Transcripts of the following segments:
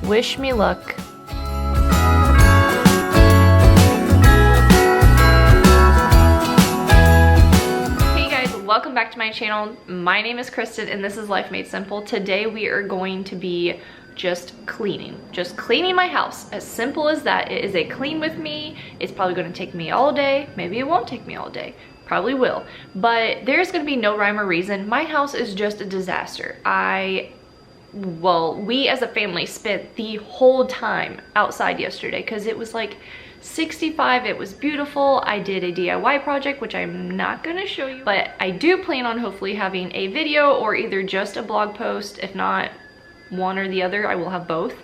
Wish me luck. Welcome back to my channel. My name is Kristen and this is Life Made Simple. Today we are going to be just cleaning my house. As simple as that. It is a clean with me. It's probably going to take me all day. Maybe it won't take me all day. Probably will. But there's going to be no rhyme or reason. My house is just a disaster. We as a family spent the whole time outside yesterday because it was like 65. It was beautiful. I did a DIY project, which I'm not going to show you, but I do plan on hopefully having a video or either just a blog post. If not one or the other, I will have both.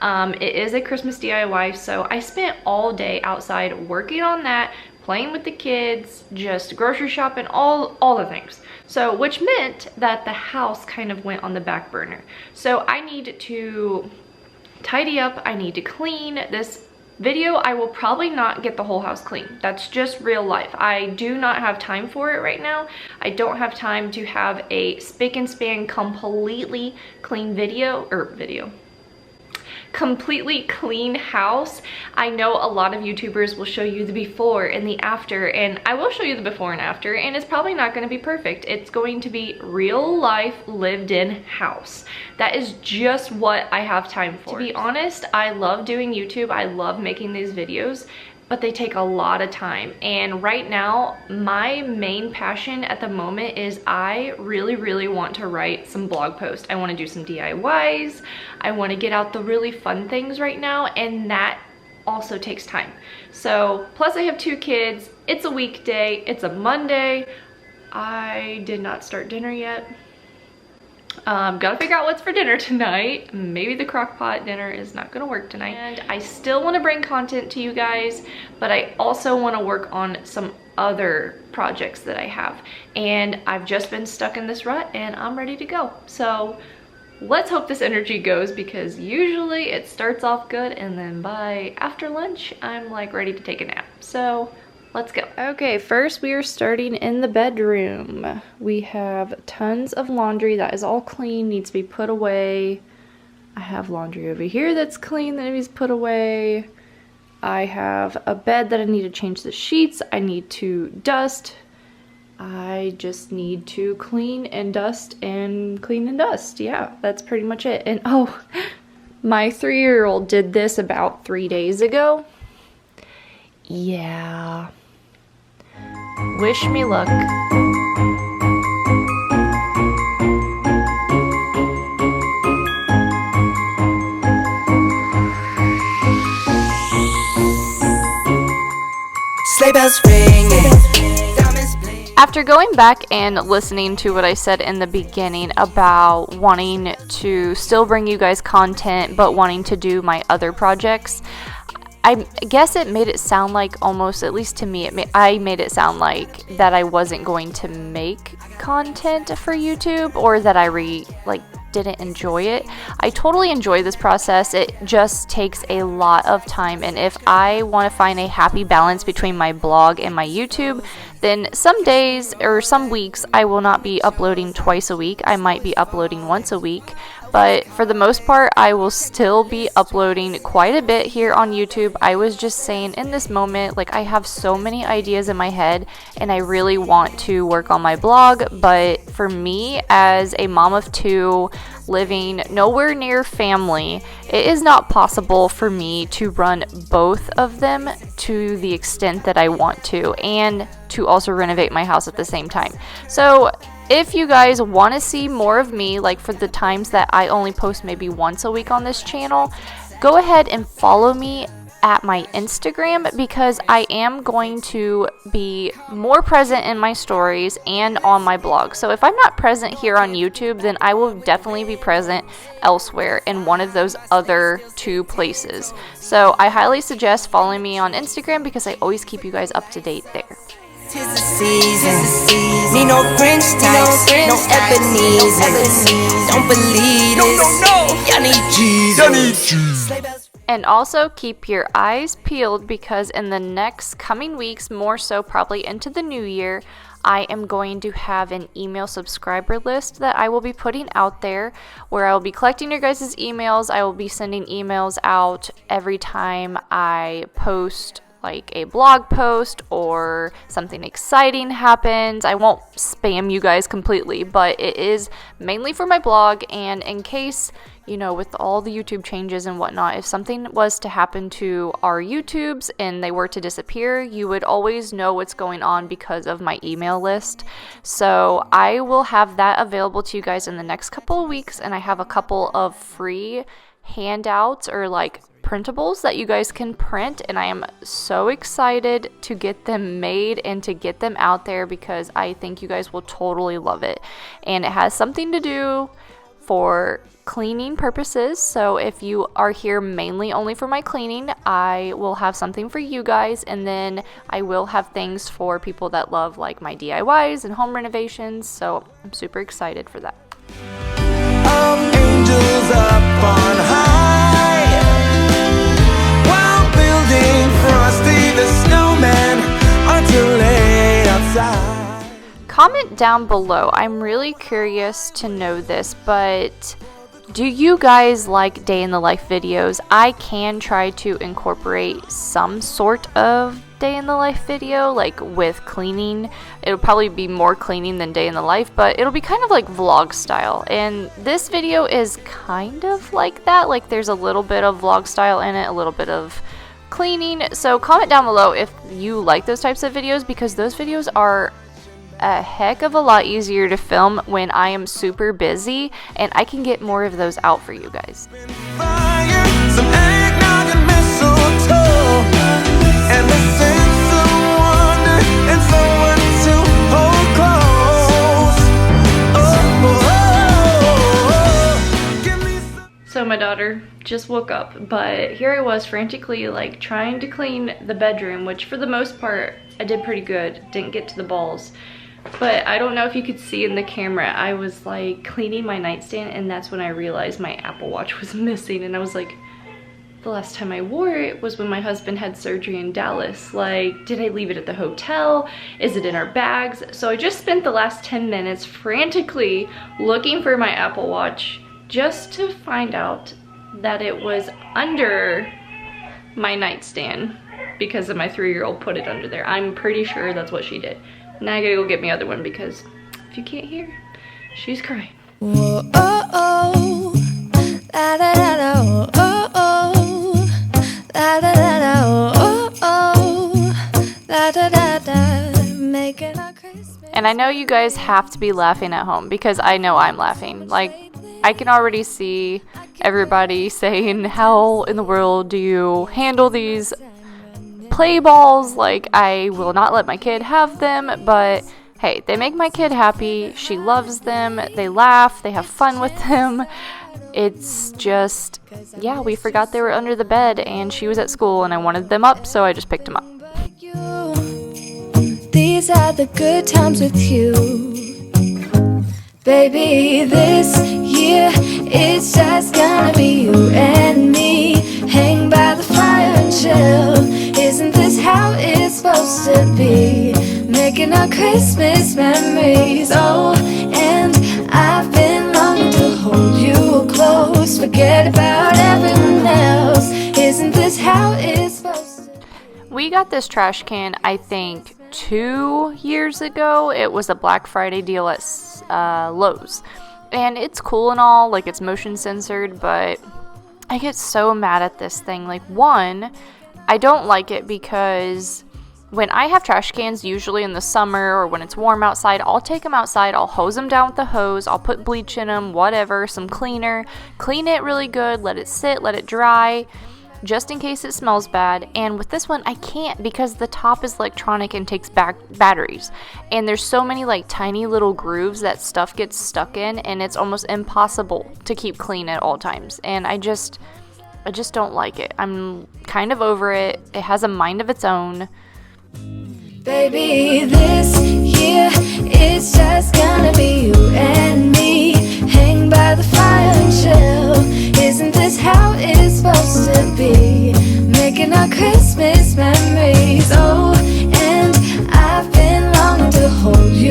It is a Christmas DIY, so I spent all day outside working on that, playing with the kids, just grocery shopping, all the things. So, which meant that the house kind of went on the back burner. So I need to tidy up. I need to clean. This video, I will probably not get the whole house clean. That's just real life. I do not have time for it right now. I don't have time to have a spick and span completely clean completely clean house. I know a lot of YouTubers will show you the before and the after, and I will show you the before and after, and it's probably not going to be perfect. It's going to be real life lived in house. That is just what I have time for. To be honest, I love doing YouTube. I love making these videos, but they take a lot of time. And right now, my main passion at the moment is I really want to write some blog posts. I want to do some DIYs. I want to get out the really fun things right now, and that also takes time. So, plus I have 2 kids. It's a weekday. It's a Monday. I did not start dinner yet. Gotta figure out what's for dinner tonight. Maybe the crock pot dinner is not gonna work tonight. And I still want to bring content to you guys, but I also want to work on some other projects that I have. And I've just been stuck in this rut and I'm ready to go. So let's hope this energy goes, because usually it starts off good and then by after lunch, I'm like ready to take a nap. So let's go. Okay, first we are starting in the bedroom. We have tons of laundry that is all clean, needs to be put away. I have laundry over here that's clean that needs put away. I have a bed that I need to change the sheets. I need to dust. I just need to clean and dust and clean and dust. Yeah, that's pretty much it. And oh, my 3-year-old did this about 3 days ago. Yeah. Wish me luck. Sleigh bells ringing. After going back and listening to what I said in the beginning about wanting to still bring you guys content but wanting to do my other projects, I guess it made it sound like, almost, at least to me, I made it sound like that I wasn't going to make content for YouTube, or that I didn't enjoy it. I totally enjoy this process. It just takes a lot of time, and if I want to find a happy balance between my blog and my YouTube, then some days or some weeks I will not be uploading twice a week. I might be uploading once a week. But for the most part, I will still be uploading quite a bit here on YouTube. I was just saying in this moment, like, I have so many ideas in my head and I really want to work on my blog. But for me, as a mom of 2, living nowhere near family, it is not possible for me to run both of them to the extent that I want to, and to also renovate my house at the same time. So if you guys want to see more of me, like for the times that I only post maybe once a week on this channel, go ahead and follow me at my Instagram, because I am going to be more present in my stories and on my blog. So if I'm not present here on YouTube, then I will definitely be present elsewhere in one of those other 2 places. So I highly suggest following me on Instagram, because I always keep you guys up to date there. 'Tis the season. Need no Grinch types, no Ebenezer. Don't believe this. No. Y'all need Jesus. And also keep your eyes peeled, because in the next coming weeks, more so probably into the new year, I am going to have an email subscriber list that I will be putting out there, where I will be collecting your guys' emails. I will be sending emails out every time I post like a blog post or something exciting happens. I won't spam you guys completely, but it is mainly for my blog, and in case, you know, with all the YouTube changes and whatnot, if something was to happen to our YouTubes and they were to disappear, you would always know what's going on because of my email list. So I will have that available to you guys in the next couple of weeks, and I have a couple of free handouts or like printables that you guys can print, and I am so excited to get them made and to get them out there because I think you guys will totally love it. And it has something to do for cleaning purposes, so if you are here mainly only for my cleaning, I will have something for you guys, and then I will have things for people that love like my DIYs and home renovations, so I'm super excited for that. Angels up on high, while building Frosty the Snowman until late outside. Comment down below. I'm really curious to know this, but do you guys like day in the life videos? I can try to incorporate some sort of day in the life video, like with cleaning. It'll probably be more cleaning than day in the life, but it'll be kind of like vlog style, and this video is kind of like that. Like there's a little bit of vlog style in it, a little bit of cleaning. So comment down below if you like those types of videos, because those videos are a heck of a lot easier to film when I am super busy, and I can get more of those out for you guys. Fire, some eggnog and mistletoe, and the sense of wonder and someone to hold close. Give me some. So my daughter just woke up, but here I was frantically like trying to clean the bedroom, which for the most part I did pretty good, didn't get to the balls. But I don't know if you could see in the camera, I was like cleaning my nightstand, and that's when I realized my Apple Watch was missing, and I was like, the last time I wore it was when my husband had surgery in Dallas. Like, did I leave it at the hotel? Is it in our bags? So I just spent the last 10 minutes frantically looking for my Apple Watch just to find out that it was under my nightstand because of my 3-year-old put it under there. I'm pretty sure that's what she did. Now I gotta go get my other one, because if you can't hear, she's crying. Whoa, oh, oh, da da da da, oh, oh, da da da da, oh, oh, da da da da, making our Christmas. And I know you guys have to be laughing at home, because I know I'm laughing. Like, I can already see everybody saying, how in the world do you handle these play balls? Like, I will not let my kid have them, but hey, they make my kid happy. She loves them. They laugh. They have fun with them. It's just, yeah, we forgot they were under the bed, and she was at school, and I wanted them up, so I just picked them up. These are the good times with you, baby. This year it's just gonna be you and me. Hang by the fire and chill. Isn't this how it's supposed to be? Making our Christmas memories. Oh, and I've been longing to hold you close. Forget about everyone else. Isn't this how it's supposed to be? We got this trash can, I think, 2 years ago. It was a Black Friday deal at Lowe's. And it's cool and all, like it's motion censored, but I get so mad at this thing. Like, one, I don't like it because when I have trash cans, usually in the summer or when it's warm outside, I'll take them outside, I'll hose them down with the hose, I'll put bleach in them, whatever, some cleaner, clean it really good, let it sit, let it dry, just in case it smells bad. And with this one, I can't, because the top is electronic and takes back batteries. And there's so many like tiny little grooves that stuff gets stuck in, and it's almost impossible to keep clean at all times. And I just don't like it. I'm kind of over it. It has a mind of its own. Baby, this year it's just gonna be you and me. Hang by the fire and chill. Isn't this how it's supposed to be? Making our Christmas memories. Oh, and I've been longing to hold you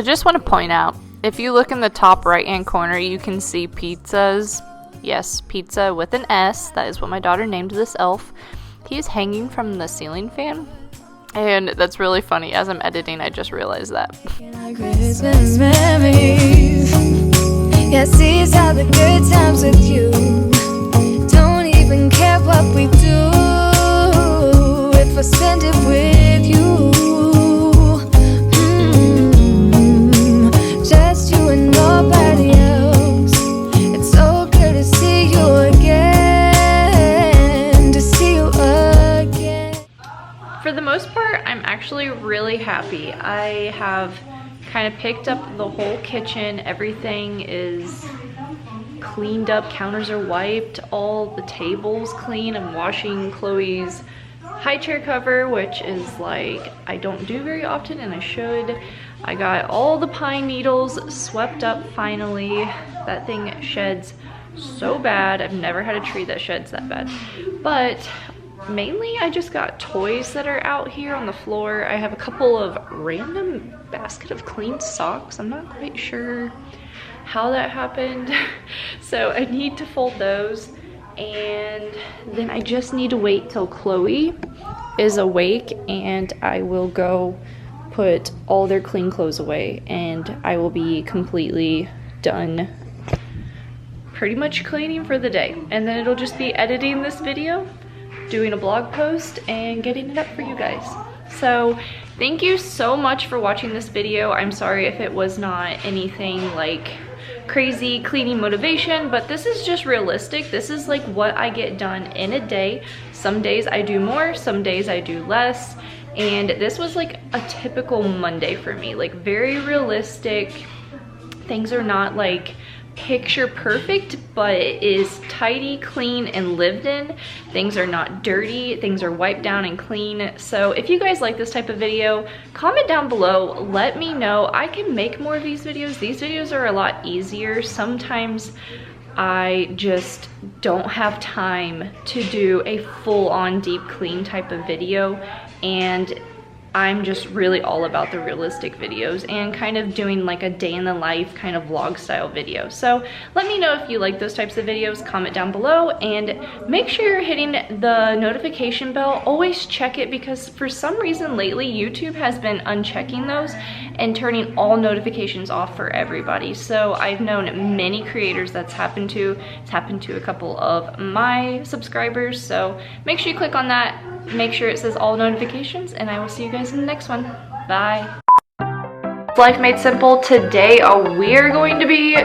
just want to point out, if you look in the top right hand corner, you can see pizzas. Yes, pizza with an S. That is what my daughter named this elf. He is hanging from the ceiling fan. And that's really funny. As I'm editing, I just realized that. Christmas memories. Yeah, these are the good times with you. Don't even care what we do if I spend it with you. Just you and nobody else. It's so good to see you again. To see you again. For the most part, I'm actually really happy. I have kind of picked up the whole kitchen. Everything is cleaned up. Counters are wiped. All the tables clean. I'm washing Chloe's high chair cover, which is like I don't do very often and I should. I got all the pine needles swept up finally. That thing sheds so bad. I've never had a tree that sheds that bad. But mainly I just got toys that are out here on the floor. I have a couple of random basket of clean socks. I'm not quite sure how that happened. So I need to fold those. And then I just need to wait till Chloe is awake and I will go put all their clean clothes away and I will be completely done pretty much cleaning for the day. And then it'll just be editing this video, doing a blog post, and getting it up for you guys. So thank you so much for watching this video. I'm sorry if it was not anything like crazy cleaning motivation, but this is just realistic. This is like what I get done in a day. Some days I do more, some days I do less, and this was like a typical Monday for me, like very realistic. Things are not like picture perfect, but it is tidy, clean, and lived in. Things are not dirty. Things are wiped down and clean. So if you guys like this type of video, comment down below. Let me know. I can make more of these videos. These videos are a lot easier. Sometimes I just don't have time to do a full-on deep clean type of video, and I'm just really all about the realistic videos and kind of doing like a day in the life kind of vlog style video. So let me know if you like those types of videos, comment down below, and make sure you're hitting the notification bell. Always check it, because for some reason lately YouTube has been unchecking those and turning all notifications off for everybody. So I've known many creators that's happened to. It's happened to a couple of my subscribers. So make sure you click on that. Make sure it says all notifications, and I will see you guys in the next one. Bye. Life Made Simple. Today we are going to be